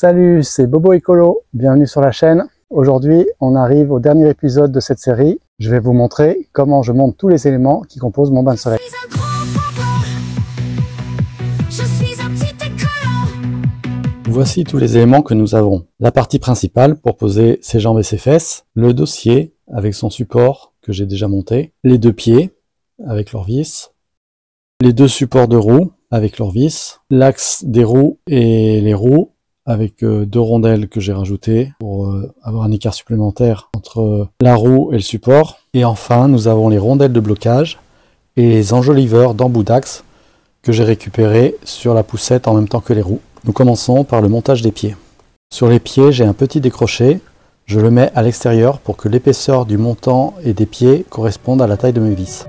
Salut, c'est Bobo Écolo, bienvenue sur la chaîne. Aujourd'hui, on arrive au dernier épisode de cette série. Je vais vous montrer comment je monte tous les éléments qui composent mon bain de soleil. Voici tous les éléments que nous avons. La partie principale pour poser ses jambes et ses fesses, le dossier avec son support que j'ai déjà monté, les deux pieds avec leurs vis, les deux supports de roues avec leurs vis, l'axe des roues et les roues avec deux rondelles que j'ai rajoutées pour avoir un écart supplémentaire entre la roue et le support. Et enfin, nous avons les rondelles de blocage et les enjoliveurs d'embout d'axe que j'ai récupérés sur la poussette en même temps que les roues. Nous commençons par le montage des pieds. Sur les pieds, j'ai un petit décroché. Je le mets à l'extérieur pour que l'épaisseur du montant et des pieds corresponde à la taille de mes vis.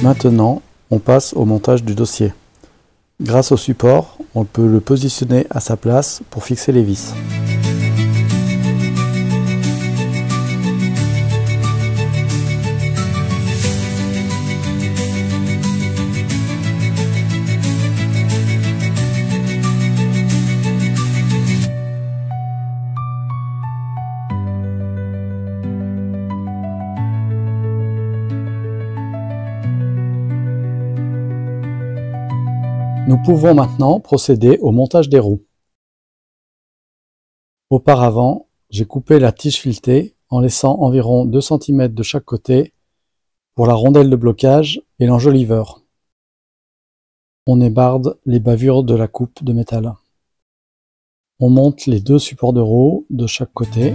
Maintenant, on passe au montage du dossier. Grâce au support, on peut le positionner à sa place pour fixer les vis. Nous pouvons maintenant procéder au montage des roues. Auparavant, j'ai coupé la tige filetée en laissant environ 2 cm de chaque côté pour la rondelle de blocage et l'enjoliveur. On ébarde les bavures de la coupe de métal. On monte les deux supports de roues de chaque côté.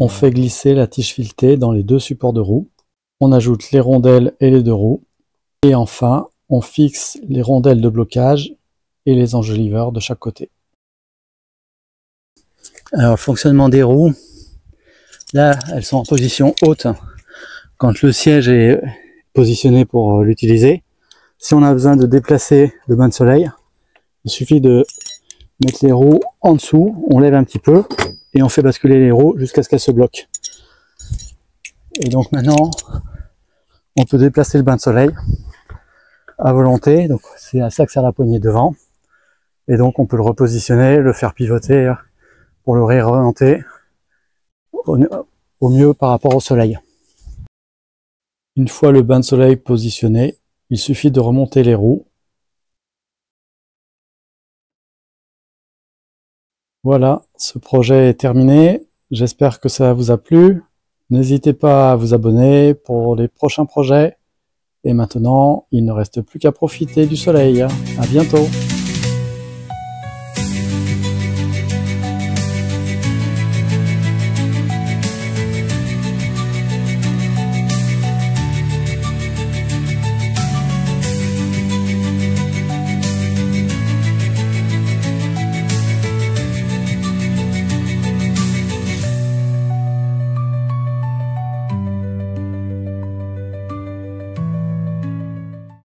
On fait glisser la tige filetée dans les deux supports de roues. On ajoute les rondelles et les deux roues. Et enfin, on fixe les rondelles de blocage et les enjoliveurs de chaque côté. Alors, le fonctionnement des roues. Là, elles sont en position haute quand le siège est positionné pour l'utiliser. Si on a besoin de déplacer le bain de soleil, il suffit de mettre les roues en dessous, on lève un petit peu et on fait basculer les roues jusqu'à ce qu'elles se bloquent. Et donc maintenant, on peut déplacer le bain de soleil à volonté. Donc c'est à ça que sert la poignée devant. Et donc on peut le repositionner, le faire pivoter pour le réorienter au mieux par rapport au soleil. Une fois le bain de soleil positionné, il suffit de remonter les roues. Voilà, ce projet est terminé. J'espère que ça vous a plu. N'hésitez pas à vous abonner pour les prochains projets. Et maintenant, il ne reste plus qu'à profiter du soleil. À bientôt!